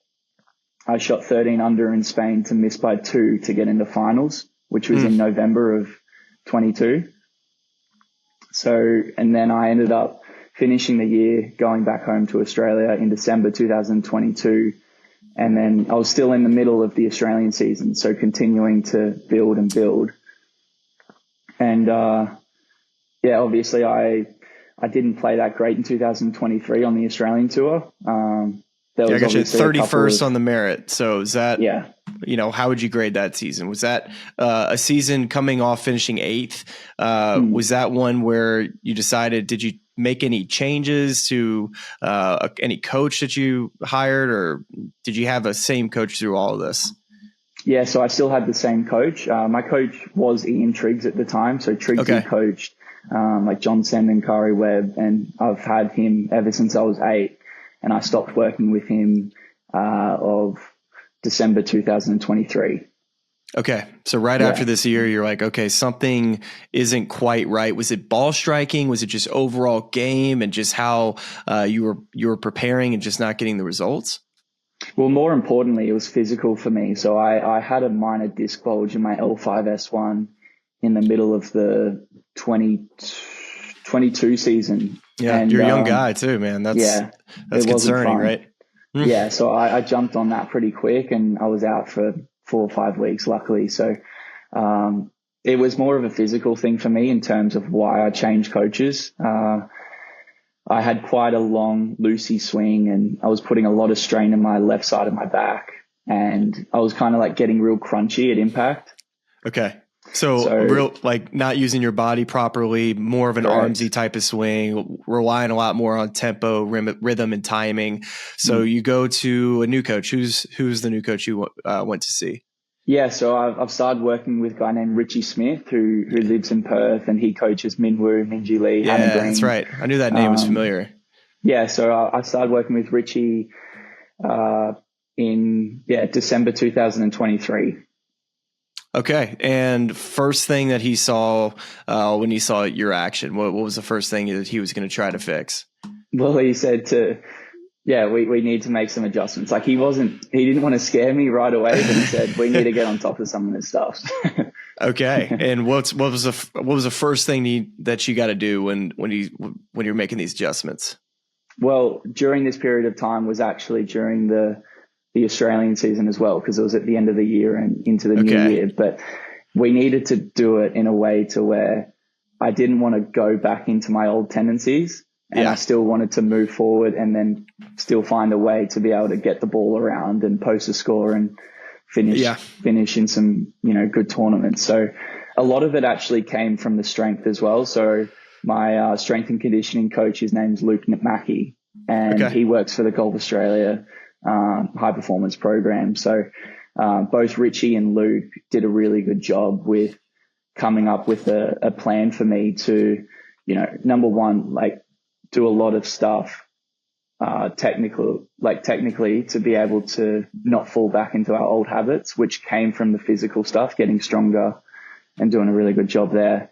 I shot 13 under in Spain to miss by 2 to get into finals, which was in November of 22. So, and then I ended up finishing the year, going back home to Australia in December 2022. And then I was still in the middle of the Australian season, so continuing to build and build. And, obviously I didn't play that great in 2023 on the Australian tour. I got you 31st on the merit. So is that, how would you grade that season? Was that a season coming off finishing 8th? Was that one where you decided, did you make any changes to any coach that you hired, or did you have a same coach through all of this? Yeah, so I still had the same coach. My coach was Ian Triggs at the time. So Triggs coached like John Send and Kari Webb, and I've had him ever since I was 8. And I stopped working with him of December 2023. Okay. So right after this year, you're like, okay, something isn't quite right. Was it ball striking? Was it just overall game and just how you were preparing and just not getting the results? Well, more importantly, it was physical for me. So I had a minor disc bulge in my L5S1 in the middle of the 2022 season. Yeah, and, you're a young guy too, man. That's concerning, right? Yeah, so I jumped on that pretty quick and I was out for 4 or 5 weeks, luckily. So it was more of a physical thing for me in terms of why I changed coaches. I had quite a long, loosey swing and I was putting a lot of strain in my left side of my back, and I was kind of like getting real crunchy at impact. Okay. So real, like not using your body properly, more of an armsy type of swing, relying a lot more on tempo, rhythm, and timing. So you go to a new coach. Who's the new coach you went to see? Yeah, so I've started working with a guy named Richie Smith who lives in Perth, and he coaches Minwoo, Minji Lee, Hannah Green. That's right. I knew that name was familiar. Yeah, so I started working with Richie in December 2023. Okay. And first thing that he saw when he saw your action, what was the first thing that he was going to try to fix? Well, he said we need to make some adjustments. Like he didn't want to scare me right away, but he said, we need to get on top of some of this stuff. Okay. And what was the first thing that you got to do when you're making these adjustments? Well, during this period of time was actually during the Australian season as well, because it was at the end of the year and into the new year. But we needed to do it in a way to where I didn't want to go back into my old tendencies, and I still wanted to move forward and then still find a way to be able to get the ball around and post a score and finish in some, good tournaments. So a lot of it actually came from the strength as well. So my strength and conditioning coach, his name's Luke Mackey, and he works for the Golf Australia high performance program. So both Richie and Luke did a really good job with coming up with a plan for me to, number one, like do a lot of stuff technically to be able to not fall back into our old habits, which came from the physical stuff, getting stronger and doing a really good job there.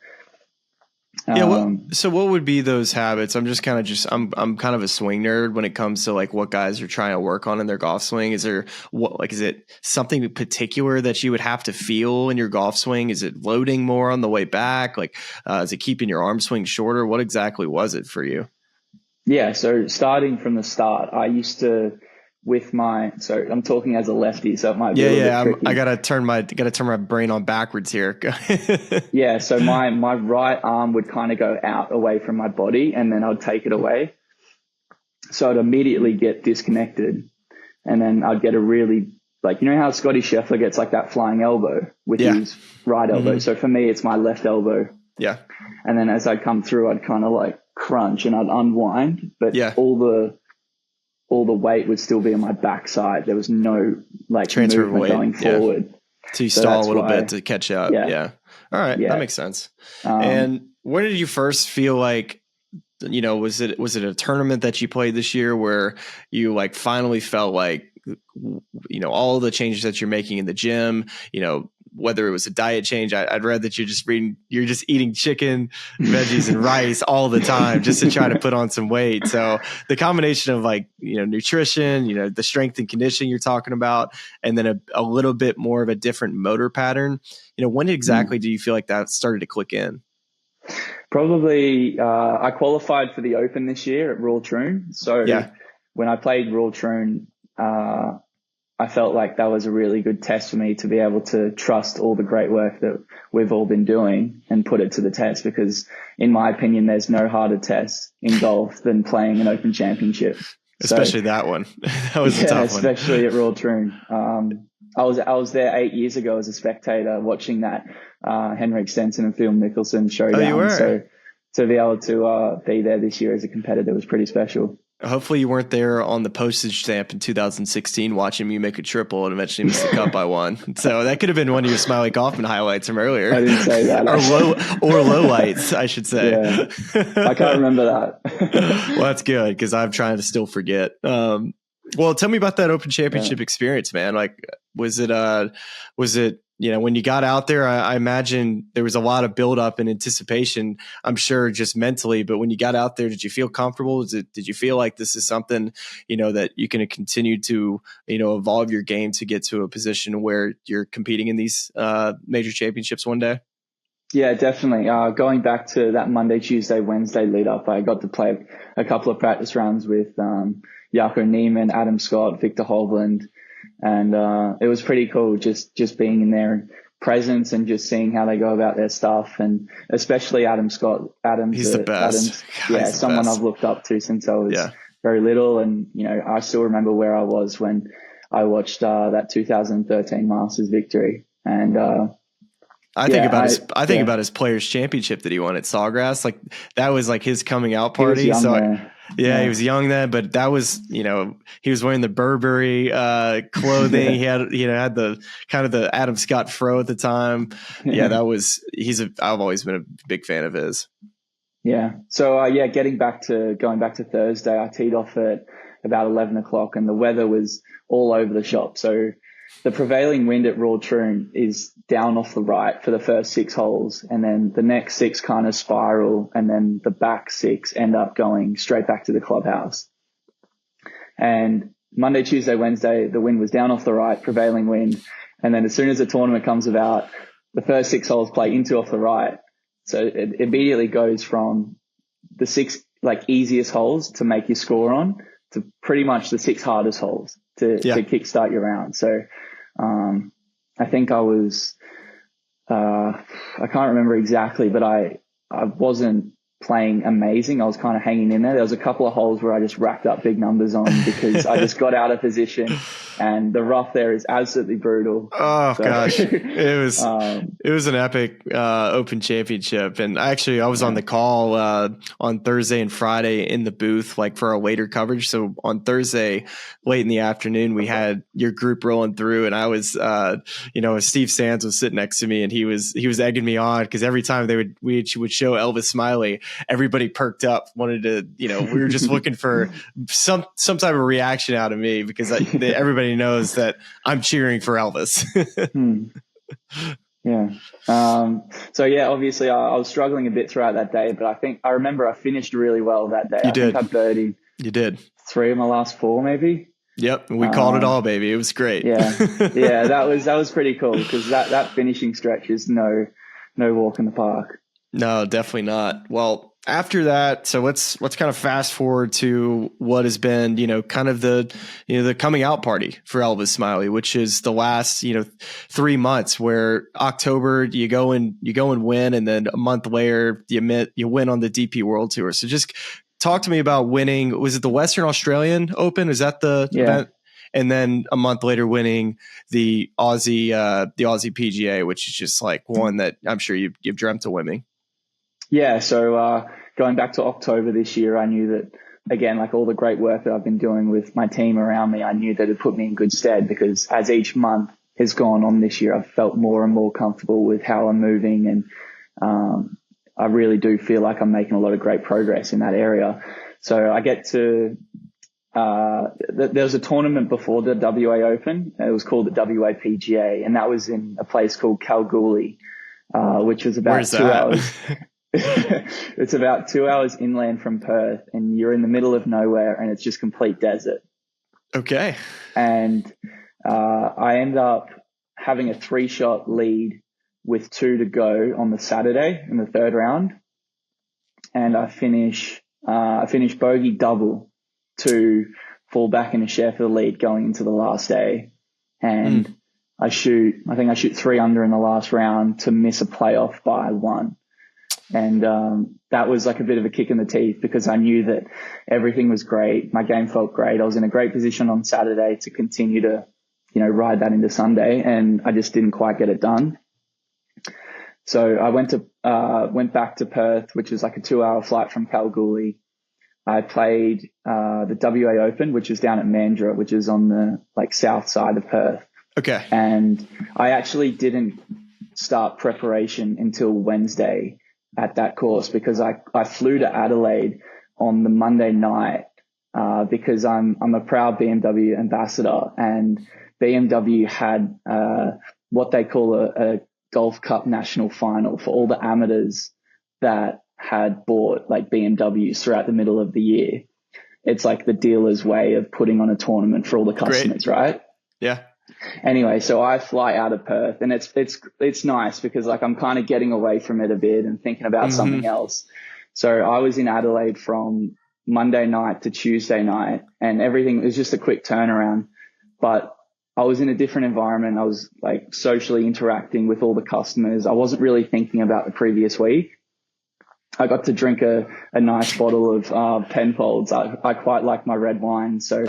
So what would be those habits? I'm kind of a swing nerd when it comes to like what guys are trying to work on in their golf swing. Is it something particular that you would have to feel in your golf swing? Is it loading more on the way back? Like, is it keeping your arm swing shorter? What exactly was it for you? Yeah. So starting from the start, I used to, I'm talking as a lefty, so it might be a little bit tricky. I gotta turn my brain on backwards here. Yeah. So my right arm would kind of go out away from my body, and then I'd take it away. So I'd immediately get disconnected, and then I'd get a really, like, how Scotty Scheffler gets like that flying elbow with his right elbow. Mm-hmm. So for me, it's my left elbow. Yeah. And then as I come through, I'd kind of like crunch and I'd unwind, but all the weight would still be on my backside. There was no like transfer movement weight going forward. So you stall a little bit to catch up. Yeah. All right. That makes sense. And when did you first feel like, was it a tournament that you played this year where you like finally felt like, all the changes that you're making in the gym, whether it was a diet change, I'd read that you're just eating chicken, veggies, and rice all the time just to try to put on some weight. So the combination of like, nutrition, the strength and conditioning you're talking about, and then a little bit more of a different motor pattern, when exactly do you feel like that started to click in? Probably, I qualified for the Open this year at Royal Troon. So when I played Royal Troon, I felt like that was a really good test for me to be able to trust all the great work that we've all been doing and put it to the test, because in my opinion, there's no harder test in golf than playing an Open Championship. Especially that one. That was a tough one. Especially at Royal Troon. I was there 8 years ago as a spectator watching that Henrik Stenson and Phil Mickelson showdown. Oh, you were? So to be able to be there this year as a competitor was pretty special. Hopefully you weren't there on the postage stamp in 2016 watching me make a triple and eventually miss the cup by one. So that could have been one of your Smylie Kaufman highlights from earlier. I didn't say that. or low lights, I should say. Yeah. I can't remember that. Well, that's good because I'm trying to still forget. Well, tell me about that Open Championship experience, man. Like, was it when you got out there, I imagine there was a lot of buildup and anticipation, I'm sure just mentally, but when you got out there, did you feel comfortable? Did you feel like this is something, that you can continue to, evolve your game to get to a position where you're competing in these major championships one day? Yeah, definitely. Going back to that Monday, Tuesday, Wednesday lead up, I got to play a couple of practice rounds with Jaco Neiman, Adam Scott, Victor Hovland. And it was pretty cool just being in their presence and just seeing how they go about their stuff. And especially Adam Scott. He's the best. Someone I've looked up to since I was very little. And, I still remember where I was when I watched that 2013 Masters victory. And I think about his Players Championship that he won at Sawgrass. Like that was like his coming out party. He was young then, but that was, he was wearing the Burberry clothing. He had the kind of the Adam Scott fro at the time. Yeah, I've always been a big fan of his. Yeah. So, going back to Thursday, I teed off at about 11 o'clock and the weather was all over the shop. So the prevailing wind at Royal Troon is down off the right for the first 6 holes, and then the next 6 kind of spiral, and then the back 6 end up going straight back to the clubhouse. And Monday, Tuesday, Wednesday, the wind was down off the right, prevailing wind. And then as soon as the tournament comes about, the first 6 holes play into off the right. So it immediately goes from the 6 like easiest holes to make your score on to pretty much the 6 hardest holes to kickstart your round. So I think I was, I can't remember exactly, but I wasn't playing amazing. I was kind of hanging in there. There was a couple of holes where I just racked up big numbers on because I just got out of position, and the rough there is absolutely brutal. Oh gosh, it was an epic Open Championship, and actually I was on the call on Thursday and Friday in the booth, like for our later coverage. So on Thursday late in the afternoon, we had your group rolling through, and I was, Steve Sands was sitting next to me, and he was egging me on because every time we would show Elvis SMYLIE, everybody perked up, wanted to, we were just looking for some type of reaction out of me because everybody knows that I'm cheering for Elvis. Yeah. Obviously I was struggling a bit throughout that day, but I remember I finished really well that day. I think I birdied. You did 3 of my last 4, maybe. Yep. We called it all, baby. It was great. Yeah. That was pretty cool because that finishing stretch is no walk in the park. No, definitely not. Well, after that, so let's kind of fast forward to what has been, kind of the coming out party for Elvis SMYLIE, which is the last, 3 months, where October you go and win, and then a month later you win on the DP World Tour. So just talk to me about winning. Was it the Western Australian Open? Is that the event? And then a month later winning the Aussie PGA, which is just like one that I'm sure you've dreamt of winning. Yeah. So, going back to October this year, I knew that, again, like all the great work that I've been doing with my team around me, I knew that it put me in good stead because as each month has gone on this year, I've felt more and more comfortable with how I'm moving. And, I really do feel like I'm making a lot of great progress in that area. So I get to, there was a tournament before the WA Open. It was called the WA PGA, and that was in a place called Kalgoorlie, which was about 2 hours. It's about 2 hours inland from Perth, and you're in the middle of nowhere, and it's just complete desert. Okay. And I end up having a 3-shot lead with 2 to go on the Saturday in the 3rd round, and I finish bogey double to fall back in a share for the lead going into the last day, and I think I shoot 3 under in the last round to miss a playoff by 1. And that was like a bit of a kick in the teeth because I knew that everything was great. My game felt great. I was in a great position on Saturday to continue to, ride that into Sunday, and I just didn't quite get it done. So I went back to Perth, which is like a 2-hour flight from Kalgoorlie. I played the WA Open, which is down at Mandurah, which is on the south side of Perth. Okay. And I actually didn't start preparation until Wednesday at that course because I flew to Adelaide on the Monday night because I'm a proud BMW ambassador, and BMW had what they call a Golf Cup National Final for all the amateurs that had bought BMWs throughout the middle of the year. It's like the dealer's way of putting on a tournament for all the customers, right? Yeah. Anyway, so I fly out of Perth, and it's nice because I'm kind of getting away from it a bit and thinking about something else. So I was in Adelaide from Monday night to Tuesday night, and everything was just a quick turnaround, but I was in a different environment. I was socially interacting with all the customers. I wasn't really thinking about the previous week. I got to drink a nice bottle of Penfolds. I quite like my red wine. So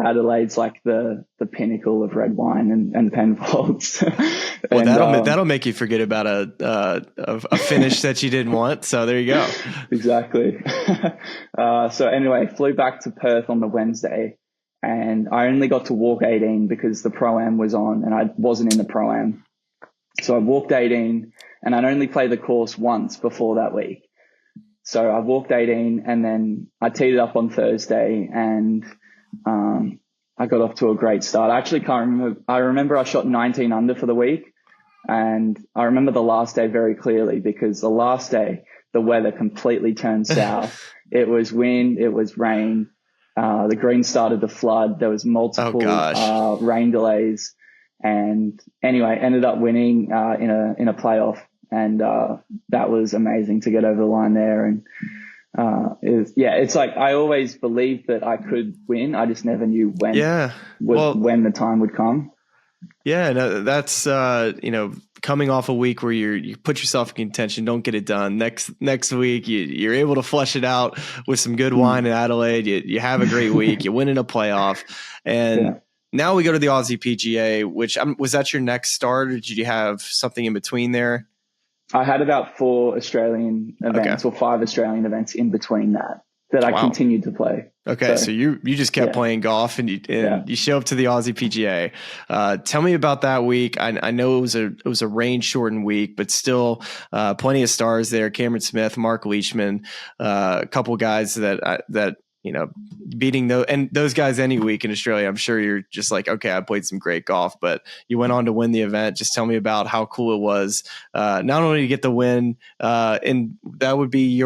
Adelaide's like the pinnacle of red wine and Penfolds. Well, that'll make you forget about a finish that you didn't want. So there you go. Exactly. So anyway, flew back to Perth on the Wednesday, and I only got to walk 18 because the Pro-Am was on and I wasn't in the Pro-Am. So I walked 18, and I'd only played the course once before that week. So I walked 18, and then I teed it up on Thursday, and I got off to a great start. I actually can't remember. I remember I shot 19 under for the week. And I remember the last day very clearly because the last day, the weather completely turned south. It was wind, it was rain. The green started to flood. There was multiple rain delays. And anyway, ended up winning in a playoff. And that was amazing to get over the line there. And it's like I always believed that I could win. I just never knew when when the time would come. Yeah, no, that's coming off a week where you put yourself in contention, don't get it done. Next week you're able to flush it out with some good wine in Adelaide. You have a great week. You win in a playoff, and now we go to the Aussie PGA. Which was that your next start, or did you have something in between there? I had about 4 Australian events or 5 Australian events in between that I continued to play. Okay, so you just kept playing golf and you show up to the Aussie PGA. Tell me about that week. I know it was a rain shortened week, but still plenty of stars there. Cameron Smith, Mark Leishman, a couple guys that beating those guys any week in Australia. I'm sure you're just like, okay, I played some great golf, but you went on to win the event. Just tell me about how cool it was. Not only to get the win, and that would be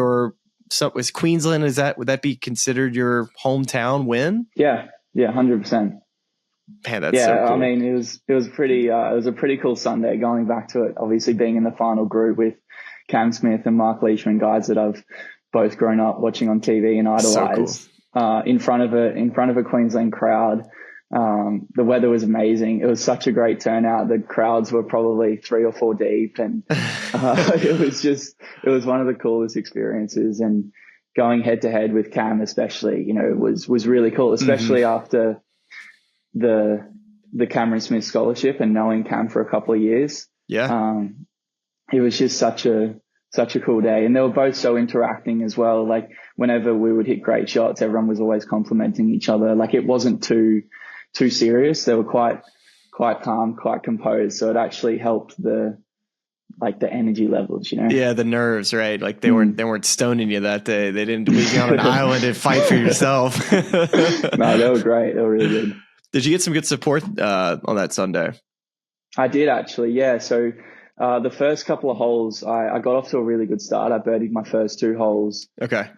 was Queensland, would that be considered your hometown win? Yeah, 100%. Man, that's so cool. I mean, it was pretty. It was a pretty cool Sunday. Going back to it, obviously being in the final group with Cam Smith and Mark Leishman, guys that I've both grown up watching on TV and idolized. So cool. In front of a Queensland crowd. The weather was amazing. It was such a great turnout. The crowds were probably 3 or 4 deep, and it was one of the coolest experiences. And going head to head with Cam, especially, was really cool, especially after the Cameron Smith scholarship and knowing Cam for a couple of years. Yeah. It was just such a cool day. And they were both so interacting as well. Like whenever we would hit great shots, everyone was always complimenting each other. Like it wasn't too serious. They were quite calm, quite composed. So it actually helped the energy levels, Yeah, the nerves, right? Like they weren't stoning you that day. They didn't leave you on an island and fight for yourself. No, they were great. They were really good. Did you get some good support on that Sunday? I did actually, yeah. So the first couple of holes, I got off to a really good start. I birdied my first 2 holes. Okay.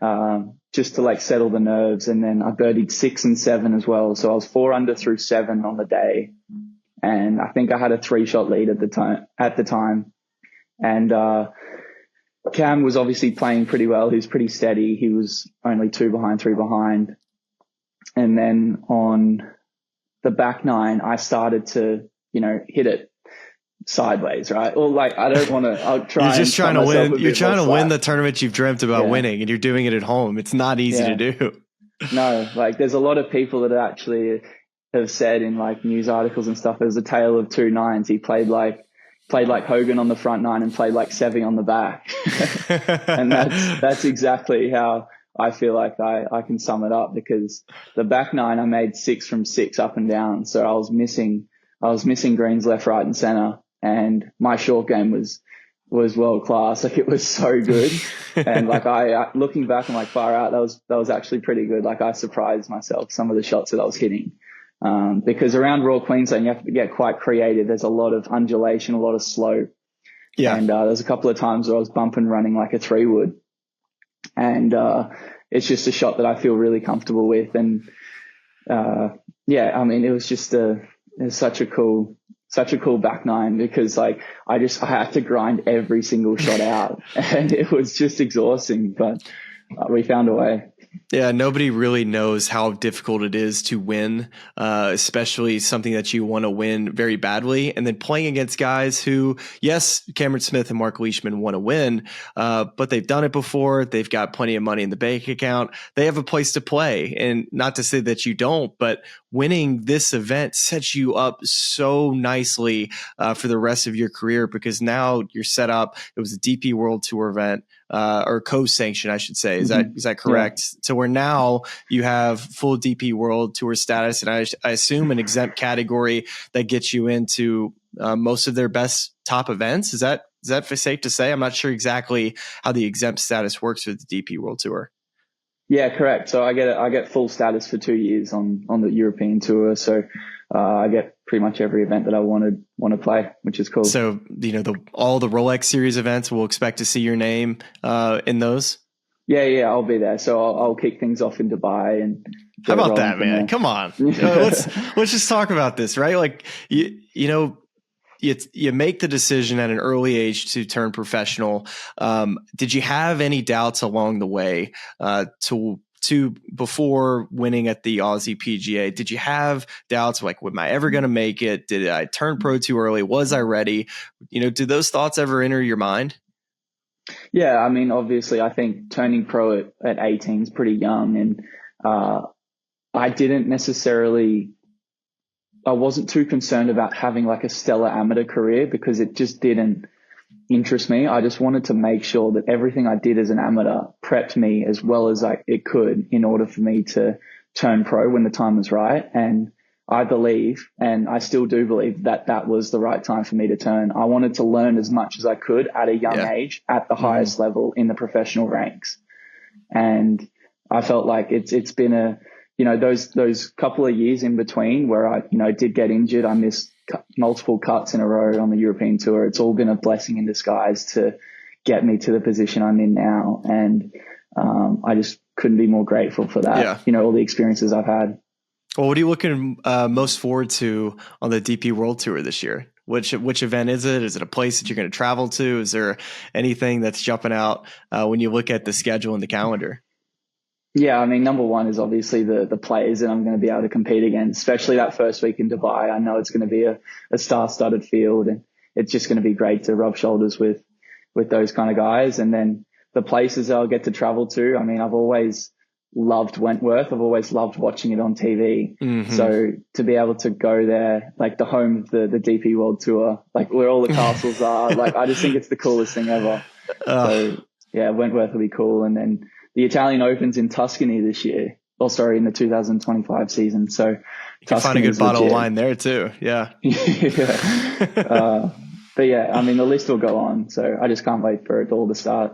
Just to settle the nerves. And then I birdied 6 and 7 as well. So I was 4 under through 7 on the day. And I think I had a 3-shot lead at the time. And, Cam was obviously playing pretty well. He was pretty steady. He was only 2 behind, 3 behind. And then on the back 9, I started to, hit it sideways, right? Or I don't want to. I'll try. You're just trying to win. You're trying to win the tournament you've dreamt about winning, and you're doing it at home. It's not easy to do. No, there's a lot of people that actually have said in news articles and stuff. There's a tale of 2 nines. He played like Hogan on the front 9 and played like Seve on the back, and that's exactly how I feel like I can sum it up, because the back 9 I made 6 from 6 up and down, so I was missing greens left, right, and center. And my short game was world class. It was so good. And I looking back, I'm far out. That was actually pretty good. I surprised myself, some of the shots that I was hitting. Because around Royal Queensland, you have to get quite creative. There's a lot of undulation, a lot of slope. Yeah. And, there's a couple of times where I was bump and running like a 3-wood. And, it's just a shot that I feel really comfortable with. And, it was just such a cool back 9, because I had to grind every single shot out, and it was just exhausting, but we found a way. Yeah, nobody really knows how difficult it is to win, especially something that you want to win very badly. And then playing against guys who, yes, Cameron Smith and Mark Leishman want to win, but they've done it before. They've got plenty of money in the bank account. They have a place to play. And not to say that you don't, but winning this event sets you up so nicely for the rest of your career, because now you're set up. It was a DP World Tour event. Or co-sanctioned, I should say. Is that correct? Yeah. So where now you have full DP World Tour status, and I assume an exempt category that gets you into most of their best top events. Is that safe to say? I'm not sure exactly how the exempt status works with the DP World Tour. Yeah, correct. So I get full status for 2 years on the European tour. So I get pretty much every event that I want to play, which is cool. So, all the Rolex Series events, we'll expect to see your name in those. Yeah, I'll be there. So I'll kick things off in Dubai. And how about that, man? There. Come on, let's just talk about this, right? Like you make the decision at an early age to turn professional. Did you have any doubts along the way to before winning at the Aussie PGA? Did you have doubts like, am I ever going to make it? Did I turn pro too early? Was I ready? Did those thoughts ever enter your mind? Yeah, I mean, obviously, I think turning pro at 18 is pretty young, and I wasn't too concerned about having like a stellar amateur career because it just didn't interest me. I just wanted to make sure that everything I did as an amateur prepped me as well as it could in order for me to turn pro when the time was right. And I believe, and I still do believe, that was the right time for me to turn. I wanted to learn as much as I could at a young age at the highest level in the professional ranks. And I felt like it's been those couple of years in between where I, did get injured. I missed multiple cuts in a row on the European tour. It's all been a blessing in disguise to get me to the position I'm in now. And I just couldn't be more grateful for that. Yeah. All the experiences I've had. Well, what are you looking most forward to on the DP World Tour this year? Which event is it? Is it a place that you're going to travel to? Is there anything that's jumping out when you look at the schedule and the calendar? Yeah, I mean, number one is obviously the players that I'm going to be able to compete against, especially that first week in Dubai. I know it's going to be a star-studded field, and it's just going to be great to rub shoulders with those kind of guys. And then the places I'll get to travel to, I mean, I've always loved Wentworth. I've always loved watching it on TV. Mm-hmm. So to be able to go there, like the home of the DP World Tour, like where all the castles are, like I just think it's the coolest thing ever. So yeah, Wentworth will be cool. And then the Italian Open's in Tuscany this year. Oh, sorry, in the 2025 season. So you can find a good bottle of wine there too. Yeah. Yeah. But yeah, I mean, the list will go on. So I just can't wait for it all to start.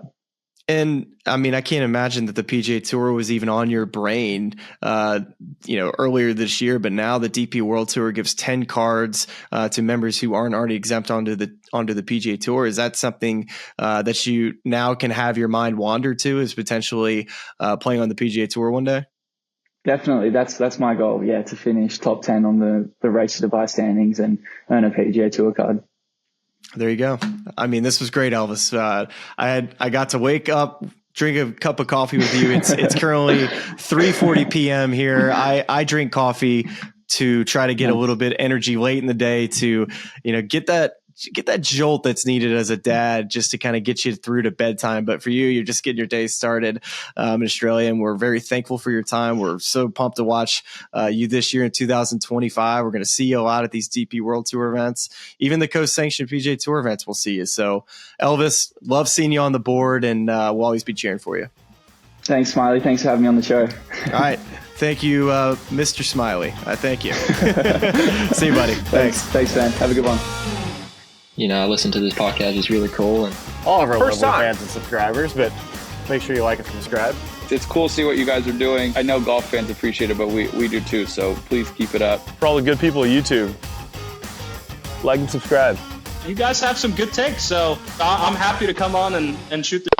And I mean, I can't imagine that the PGA Tour was even on your brain, earlier this year. But now the DP World Tour gives 10 cards to members who aren't already exempt onto the PGA Tour. Is that something that you now can have your mind wander to, is potentially playing on the PGA Tour one day? Definitely, that's my goal. Yeah, to finish top 10 on the Race to Dubai standings and earn a PGA Tour card. There you go. I mean, this was great, Elvis. I got to wake up, drink a cup of coffee with you. It's currently 3:40 p.m. here. I drink coffee to try to get a little bit of energy late in the day to, get that jolt that's needed as a dad, just to kind of get you through to bedtime. But for you, you're just getting your day started in Australia, and we're very thankful for your time. We're so pumped to watch you this year in 2025. We're going to see you a lot at these DP World Tour events, even the co-sanctioned PGA Tour events. We'll see you. So, Elvis, love seeing you on the board, and we'll always be cheering for you. Thanks, Smylie. Thanks for having me on the show. All right. Thank you, Mr. Smylie. Thank you. See you, buddy. Thanks, man. Have a good one. I listened to this podcast. It's really cool. And all of our local fans and subscribers, but make sure you like and subscribe. It's cool to see what you guys are doing. I know golf fans appreciate it, but we do too, so please keep it up. For all the good people at YouTube, like and subscribe. You guys have some good takes, so I'm happy to come on and shoot the